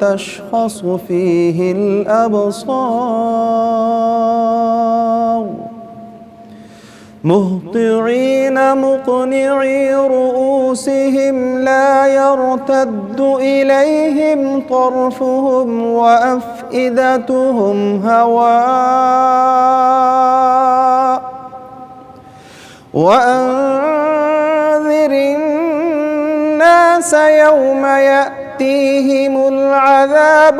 تشخص فيه الأبصار مهطعين مقنعي رؤوسهم لا يرتد إليهم طرفهم وأفئدتهم هواء وأنذر الناس يوم يأتيهم العذاب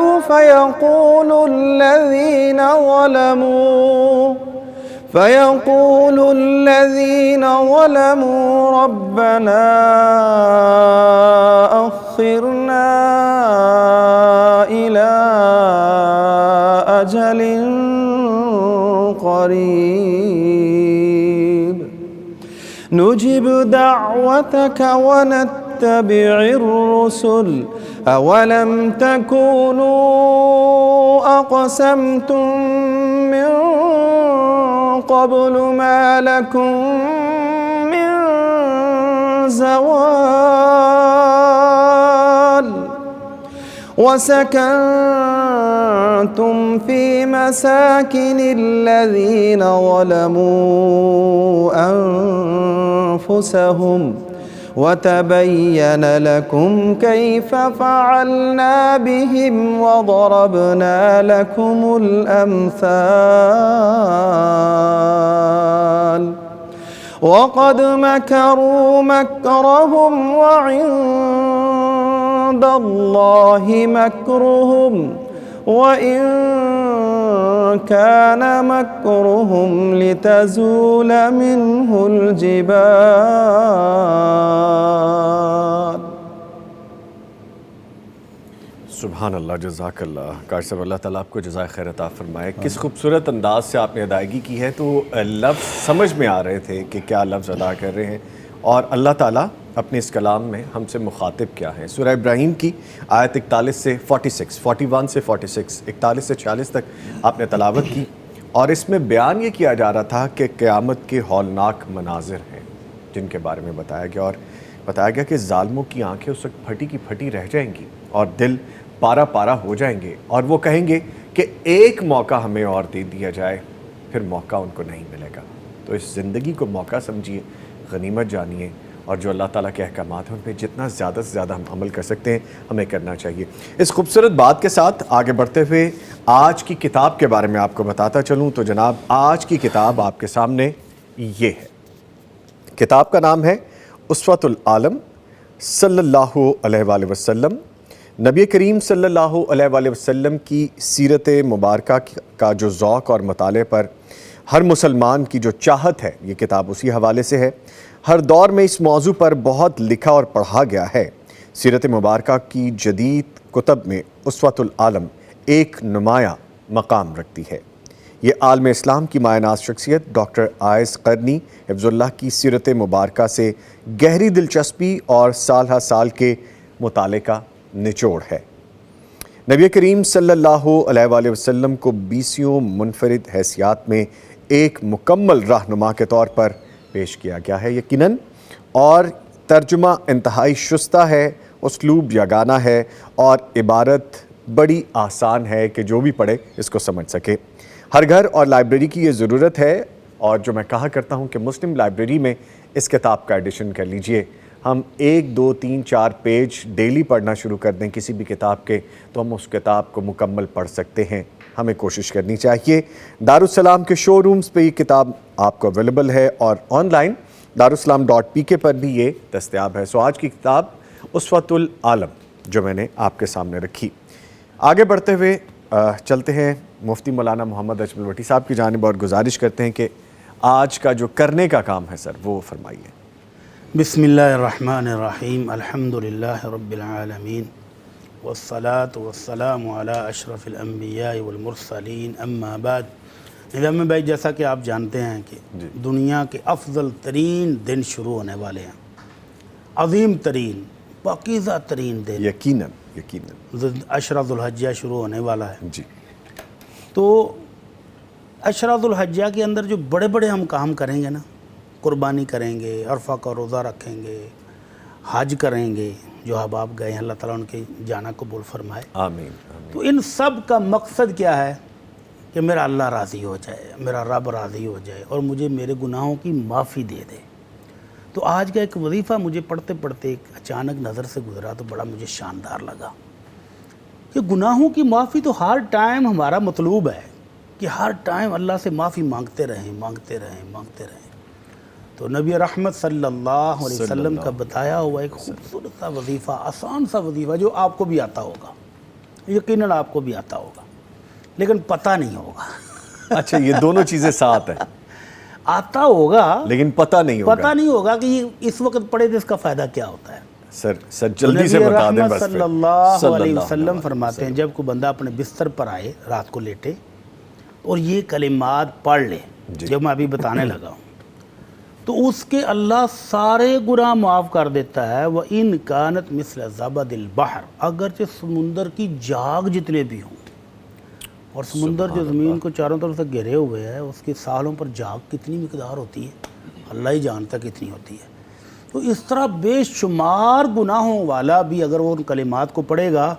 فيقول الذين ظلموا ربنا أخرنا إلى أجل قريب نجب دعوتك ونتبع الرسل أولم تكونوا أقسمتم من قبل ما لكم من زوال وسكنتم في مساكن الذين ظلموا أنفسهم وتبين لكم كيف فعلنا بهم وضربنا لكم الأمثال وقد مكروا مكرهم وعند الله مكرهم وإن كان مكرهم لتزول منه الجبال. سبحان اللہ، جزاک اللہ کاش صاحب، اللہ تعالیٰ آپ کو جزائے خیر عطا فرمائے. کس خوبصورت انداز سے آپ نے ادائیگی کی ہے. تو لفظ سمجھ میں آ رہے تھے کہ کیا لفظ ادا کر رہے ہیں اور اللہ تعالیٰ اپنے اس کلام میں ہم سے مخاطب کیا ہیں. سورہ ابراہیم کی آیت 41 سے 46، 41 سے 46، 41 سے 46 تک آپ نے تلاوت کی، اور اس میں بیان یہ کیا جا رہا تھا کہ قیامت کے ہولناک مناظر ہیں جن کے بارے میں بتایا گیا، اور بتایا گیا کہ ظالموں کی آنکھیں اس وقت پھٹی کی پھٹی رہ جائیں گی اور دل پارا پارا ہو جائیں گے، اور وہ کہیں گے کہ ایک موقع ہمیں اور دے دیا جائے. پھر موقع ان کو نہیں ملے گا. تو اس زندگی کو موقع سمجھیے، غنیمت جانیے، اور جو اللہ تعالیٰ کے احکامات ہیں ان پہ جتنا زیادہ سے زیادہ ہم عمل کر سکتے ہیں ہمیں کرنا چاہیے. اس خوبصورت بات کے ساتھ آگے بڑھتے ہوئے آج کی کتاب کے بارے میں آپ کو بتاتا چلوں. تو جناب آج کی کتاب آپ کے سامنے یہ ہے. کتاب کا نام ہے اسوۃ العالم صلی اللہ علیہ وآلہ وسلم. نبی کریم صلی اللہ علیہ وآلہ وسلم کی سیرت مبارکہ کا جو ذوق اور مطالعے پر ہر مسلمان کی جو چاہت ہے، یہ کتاب اسی حوالے سے ہے. ہر دور میں اس موضوع پر بہت لکھا اور پڑھا گیا ہے. سیرت مبارکہ کی جدید کتب میں اسوۃ العالم ایک نمایاں مقام رکھتی ہے. یہ عالم اسلام کی مایہ ناز شخصیت ڈاکٹر آئز قرنی حفظ اللہ کی سیرت مبارکہ سے گہری دلچسپی اور سال ہر سال کے مطالعے کا نچوڑ ہے. نبی کریم صلی اللہ علیہ وآلہ وسلم کو 20 منفرد حیثیات میں ایک مکمل رہنما کے طور پر پیش کیا گیا ہے یقیناً، اور ترجمہ انتہائی شستہ ہے، اسلوب یگانہ ہے، اور عبارت بڑی آسان ہے کہ جو بھی پڑھے اس کو سمجھ سکے. ہر گھر اور لائبریری کی یہ ضرورت ہے، اور جو میں کہا کرتا ہوں کہ مسلم لائبریری میں اس کتاب کا ایڈیشن کر لیجئے. ہم 1، 2، 3، 4 پیج ڈیلی پڑھنا شروع کر دیں کسی بھی کتاب کے تو ہم اس کتاب کو مکمل پڑھ سکتے ہیں. ہمیں کوشش کرنی چاہیے. دارالسلام کے شو رومز پہ یہ کتاب آپ کو اویلیبل ہے، اور آن لائن darussalam.pk پر بھی یہ دستیاب ہے. سو آج کی کتاب اسوۃ العالم جو میں نے آپ کے سامنے رکھی. آگے بڑھتے ہوئے چلتے ہیں مفتی مولانا محمد اجمل بٹی صاحب کی جانب، اور گزارش کرتے ہیں کہ آج کا جو کرنے کا کام ہے سر وہ فرمائیے. بسم اللہ الرحمن الرحیم. الحمدللہ رب العالمین والصلاة والسلام علی اشرف الانبیاء والمرسلین، اما بعد. نظام بھائی، جیسا کہ آپ جانتے ہیں کہ دنیا کے افضل ترین دن شروع ہونے والے ہیں، عظیم ترین، پاکیزہ ترین دن. یقیناً عشرہ ذو الحجہ شروع ہونے والا ہے. جی. تو عشرہ ذو الحجہ کے اندر جو بڑے بڑے ہم کام کریں گے نا، قربانی کریں گے، عرفہ کا روزہ رکھیں گے، حج کریں گے جو احباب گئے ہیں، اللہ تعالیٰ ان کے جانا قبول فرمائے۔ آمین آمین۔ تو ان سب کا مقصد کیا ہے کہ میرا اللہ راضی ہو جائے، میرا رب راضی ہو جائے اور مجھے میرے گناہوں کی معافی دے دے۔ تو آج کا ایک وظیفہ مجھے پڑھتے پڑھتے ایک اچانک نظر سے گزرا تو بڑا مجھے شاندار لگا کہ گناہوں کی معافی تو ہر ٹائم ہمارا مطلوب ہے کہ ہر ٹائم اللہ سے معافی مانگتے رہیں مانگتے رہیں مانگتے رہیں۔ تو نبی رحمت صلی اللہ علیہ وسلم کا بتایا ہوا ایک خوبصورت سا وظیفہ، آسان سا وظیفہ جو آپ کو بھی آتا ہوگا، یقیناً آپ کو بھی آتا ہوگا لیکن پتہ نہیں ہوگا۔ اچھا، یہ دونوں چیزیں ساتھ ہیں، آتا ہوگا لیکن پتہ نہیں ہوگا۔ پتہ نہیں ہوگا کہ یہ اس وقت پڑھے تو اس کا فائدہ کیا ہوتا ہے۔ سر جلدی سے نبی بتا دیں رحمت بس صلی پھر۔ اللہ علیہ وسلم فرماتے ہیں جب کوئی بندہ اپنے بستر پر آئے، رات کو لیٹے اور یہ کلمات پڑھ لے جو میں ابھی بتانے لگا ہوں، تو اس کے اللہ سارے گناہ معاف کر دیتا ہے۔ وَإِن كَانَتْ مِثْلَ زَبَدِ الْبَحْرِ، اگرچہ سمندر کی جاگ جتنے بھی ہوں، اور سمندر جو زمین کو چاروں طرف سے گھیرے ہوئے ہے اس کے سالوں پر جاگ کتنی مقدار ہوتی ہے اللہ ہی جانتا کتنی ہوتی ہے۔ تو اس طرح بے شمار گناہوں والا بھی اگر وہ ان کلمات کو پڑھے گا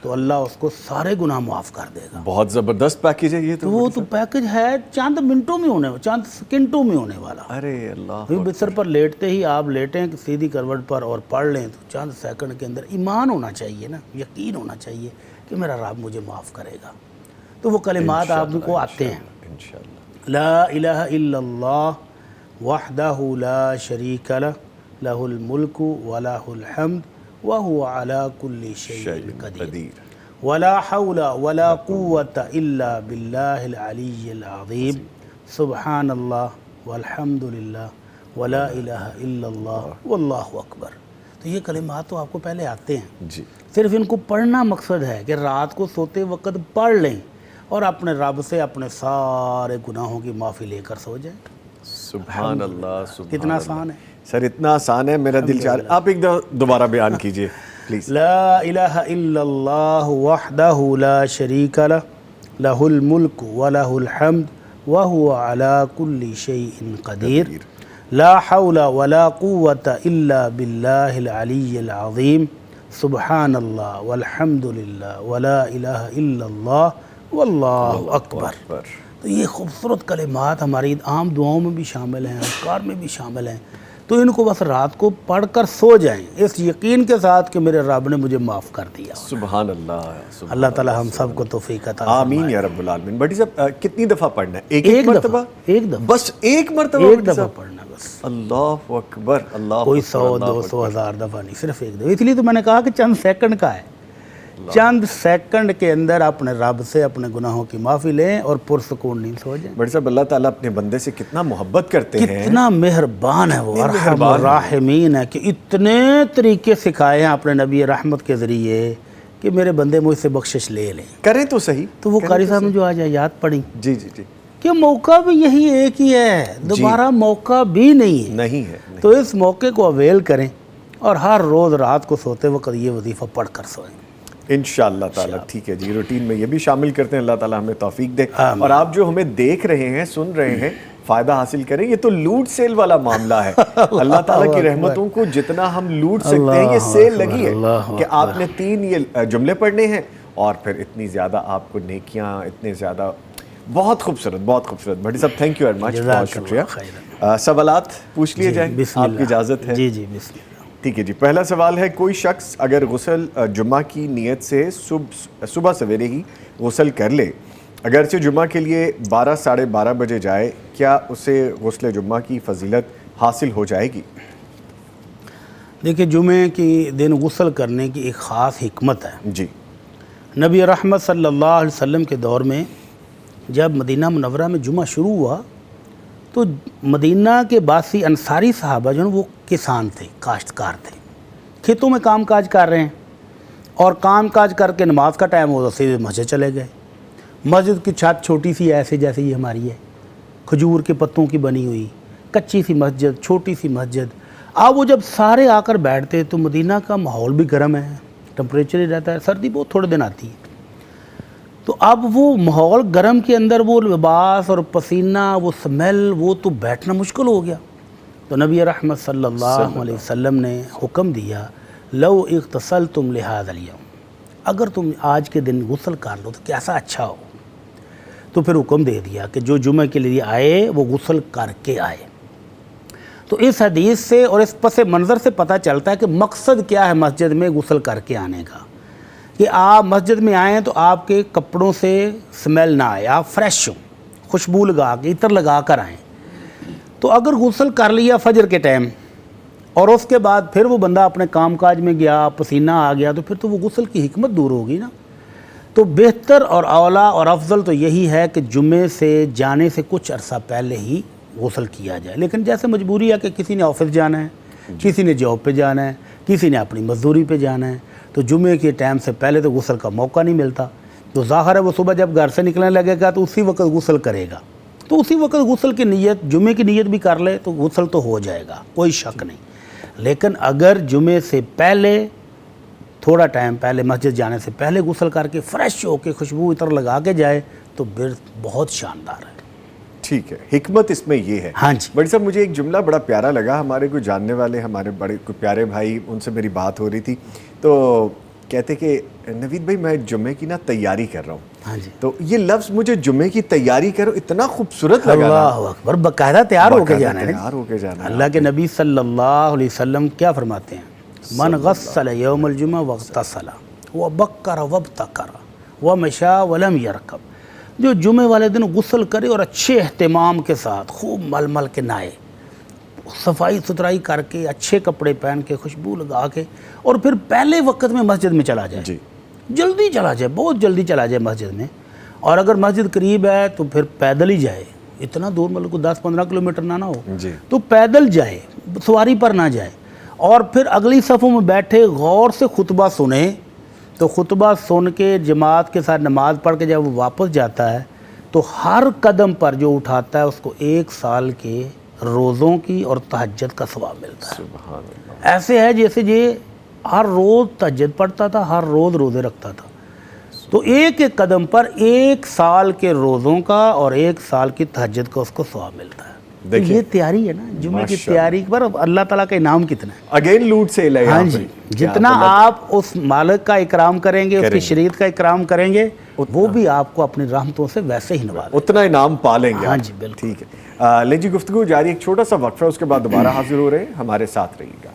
تو اللہ اس کو سارے گناہ معاف کر دے گا۔ بہت زبردست پیکیج ہے یہ تو وہ تو پیکج ہے چند منٹوں میں ہونے، چند سیکنڈوں میں ہونے والا۔ ارے اللہ، بستر پر لیٹتے ہی آپ لیٹیں سیدھی کروٹ پر اور پڑھ لیں تو چند سیکنڈ کے اندر ایمان ہونا چاہیے نا، یقین ہونا چاہیے کہ میرا رب مجھے معاف کرے گا۔ تو وہ کلمات آپ کو آتے ہیں، انشاءاللہ۔ لا الہ الا اللہ وحدہ لا شریک لہ لہ الملک ولہ الحمد وہو علی کل شیء قدیر ولا حول ولا قوة الا باللہ العلی العظیم سبحان اللہ والحمد للہ ولا الہ الا اللہ واللہ اکبر۔ تو یہ کلمات تو آپ کو پہلے آتے ہیں، جی، صرف ان کو پڑھنا مقصد ہے کہ رات کو سوتے وقت پڑھ لیں اور اپنے رب سے اپنے سارے گناہوں کی معافی لے کر سو جائیں۔ سبحان اللہ، سبحان کتنا اللہ۔ آسان ہے۔ سر اتنا آسان ہے، میرا دل چاہ رہا، آپ ایک دوبارہ بیان کیجئے پلیز۔ لا الہ الا اللہ وحدہ لا شریک لہ لہ الملک ولہ الحمد وہو علی کل شیء قدیر لا حول ولا قوة الا باللہ العلی العظیم سبحان اللہ والحمد للہ ولا الہ الا اللہ واللہ اکبر۔ تو یہ خوبصورت کلمات ہماری عام دعاؤں میں بھی شامل ہیں، اذکار میں بھی شامل ہیں۔ تو ان کو بس رات کو پڑھ کر سو جائیں اس یقین کے ساتھ کہ میرے رب نے مجھے معاف کر دیا۔ سبحان اللہ، سبحان اللہ تعالیٰ ہم سب کو توفیق عطا فرمائے۔ آمین یا رب العالمین۔ بھٹی صاحب کتنی دفعہ پڑھنا ہے؟ ایک مرتبہ؟ ایک دفعہ، بس ایک مرتبہ؟ ایک دفعہ پڑھنا بس، اللہ اکبر، اللہ کوئی اکبر، 100 اللہ 200 1000 دفعہ نہیں، صرف ایک دفعہ۔ اس لیے تو میں نے کہا کہ چند سیکنڈ کا ہے، چند سیکنڈ کے اندر اپنے رب سے اپنے گناہوں کی معافی لیں اور پرسکون نیند سو جائیں۔ بھٹی صاحب اللہ تعالیٰ اپنے بندے سے کتنا محبت کرتے ہیں، کتنا مہربان ہے وہ، ارحم الراحمین ہے کہ اتنے طریقے سکھائے ہیں اپنے نبی رحمت کے ذریعے کہ میرے بندے مجھ سے بخشش لے لیں۔ کریں تو صحیح۔ تو وہ قاری صاحب نے جو آج آیات پڑھی جی جی جی، کہ موقع بھی یہی ایک ہی ہے، دوبارہ موقع بھی نہیں ہے، نہیں ہے، تو اس موقع کو اویل کریں اور ہر روز رات کو سوتے وقت یہ وظیفہ پڑھ کر سوئیں انشاءاللہ تعالیٰ۔ ٹھیک ہے جی، روٹین میں یہ بھی شامل کرتے ہیں، اللہ تعالیٰ ہمیں توفیق دے۔ اور آپ جو ہمیں دیکھ رہے ہیں، سن رہے ہیں، فائدہ حاصل کریں۔ یہ تو لوٹ سیل والا معاملہ ہے، اللہ تعالیٰ کی رحمتوں کو جتنا ہم لوٹ سکتے ہیں یہ سیل لگی ہے کہ آپ نے 3 یہ جملے پڑھنے ہیں اور پھر اتنی زیادہ آپ کو نیکیاں، اتنے زیادہ، بہت خوبصورت، بہت خوبصورت۔ بھٹی صاحب تھینک یو ویری مچ، بہت شکریہ۔ سوالات پوچھ لیے جائیں، آپ کی اجازت ہے؟ جی جی بسم اللہ۔ ٹھیک ہے جی، پہلا سوال ہے، کوئی شخص اگر غسل جمعہ کی نیت سے صبح سویرے ہی غسل کر لے، اگرچہ جمعہ کے لیے 12 ساڑھے 12 بجے جائے، کیا اسے غسل جمعہ کی فضیلت حاصل ہو جائے گی؟ دیکھیں، جمعے کی دن غسل کرنے کی ایک خاص حکمت ہے۔ جی، نبی رحمت صلی اللہ علیہ وسلم کے دور میں جب مدینہ منورہ میں جمعہ شروع ہوا تو مدینہ کے باسی انصاری صحابہ جو ہیں وہ کسان تھے، کاشتکار تھے، کھیتوں میں کام کاج کر رہے ہیں، اور کام کاج کر کے نماز کا ٹائم ہو تو سیدھے مسجد چلے گئے۔ مسجد کی چھت چھوٹی سی ایسے جیسے یہ ہماری ہے، کھجور کے پتوں کی بنی ہوئی کچی سی مسجد، چھوٹی سی مسجد۔ اب وہ جب سارے آ کر بیٹھتے تو مدینہ کا ماحول بھی گرم ہے، ٹمپریچر ہی رہتا ہے، سردی بہت تھوڑے دن آتی ہے، تو اب وہ ماحول گرم کے اندر وہ لباس اور پسینہ، وہ سمیل، وہ تو بیٹھنا مشکل ہو گیا۔ تو نبی رحمت صلی اللہ علیہ وسلم نے حکم دیا لو اغتسلتم لہذا الیوم، اگر تم آج کے دن غسل کر لو تو کیسا اچھا ہو۔ تو پھر حکم دے دیا کہ جو جمعہ کے لیے آئے وہ غسل کر کے آئے۔ تو اس حدیث سے اور اس پس منظر سے پتہ چلتا ہے کہ مقصد کیا ہے مسجد میں غسل کر کے آنے کا، کہ آپ مسجد میں آئیں تو آپ کے کپڑوں سے سمیل نہ آئے، آپ فریش ہوں، خوشبو لگا کے عطر لگا کر آئیں۔ تو اگر غسل کر لیا فجر کے ٹائم اور اس کے بعد پھر وہ بندہ اپنے کام کاج میں گیا، پسینہ آ گیا، تو پھر تو وہ غسل کی حکمت دور ہوگی نا۔ تو بہتر اور اولیٰ اور افضل تو یہی ہے کہ جمعے سے جانے سے کچھ عرصہ پہلے ہی غسل کیا جائے، لیکن جیسے مجبوری ہے کہ کسی نے آفس جانا ہے، کسی نے جاب پہ جانا ہے، کسی نے اپنی مزدوری پہ جانا ہے، تو جمعے کے ٹائم سے پہلے تو غسل کا موقع نہیں ملتا، تو ظاہر ہے وہ صبح جب گھر سے نکلنے لگے گا تو اسی وقت غسل کرے گا، تو اسی وقت غسل کی نیت، جمعے کی نیت بھی کر لے تو غسل تو ہو جائے گا، کوئی شک نہیں۔ لیکن اگر جمعے سے پہلے تھوڑا ٹائم پہلے مسجد جانے سے پہلے غسل کر کے فریش ہو کے خوشبو عطر لگا کے جائے تو پھر بہت شاندار ہے۔ ٹھیک ہے، حکمت اس میں یہ ہے۔ ہاں جی، بڑی صاحب مجھے ایک جملہ بڑا پیارا لگا، ہمارے کوئی جاننے والے، ہمارے بڑے کوئی پیارے بھائی، ان سے میری بات ہو رہی تھی تو کہتے کہ نوید بھائی میں جمعے کی نا تیاری کر رہا ہوں۔ ہاں جی، تو یہ لفظ مجھے جمعے کی تیاری کرو اتنا خوبصورت لگا نا۔ اللہ اکبر، باقاعدہ تیار ہو کے جانا ہے، تیار ہو کے جانا ہے۔ اللہ کے نبی صلی اللہ علیہ وسلم کیا فرماتے ہیں؟ من غسل یوم الجمعہ واغتسل وبکر وابتکر ومشى ولم یرکب، جو جمعے والے دن غسل کرے اور اچھے اہتمام کے ساتھ خوب مل مل کے نہائے، صفائی ستھرائی کر کے اچھے کپڑے پہن کے خوشبو لگا کے، اور پھر پہلے وقت میں مسجد میں چلا جائے، جی، جلدی چلا جائے، بہت جلدی چلا جائے مسجد میں، اور اگر مسجد قریب ہے تو پھر پیدل ہی جائے، اتنا دور مطلب کو 10-15 کلومیٹر نہ ہو جی، تو پیدل جائے، سواری پر نہ جائے، اور پھر اگلی صفوں میں بیٹھے غور سے خطبہ سنے، تو خطبہ سن کے جماعت کے ساتھ نماز پڑھ کے جب وہ واپس جاتا ہے تو ہر قدم پر جو اٹھاتا ہے اس کو 1 سال کے روزوں کی اور تہجد کا ثواب ملتا ہے۔ سبحان اللہ۔ ایسے ہے جیسے یہ ہر روز تہجد پڑھتا تھا، ہر روز روزے رکھتا تھا، تو ایک ایک قدم پر 1 سال کے روزوں کا اور 1 سال کی تہجد کا اس کو ثواب ملتا ہے۔ تو یہ تیاری ہے نا جمعے کی تیاری پر، اللہ تعالیٰ کا انعام کتنا ہے۔ اگین لوٹ سے لے ہاں جی، جتنا آپ اس مالک کا اکرام کریں گے، اس کی شریعت کا اکرام کریں گے، وہ بھی آپ کو اپنی رحمتوں سے ویسے ہی نوازے، اتنا انعام پالیں گے۔ ہاں جی، بالکل۔ ٹھیک ہے، لے جی گفتگو جاری، ایک چھوٹا سا وقفہ، اس کے بعد دوبارہ حاضر ہو رہے ہیں، ہمارے ساتھ رہیے گا۔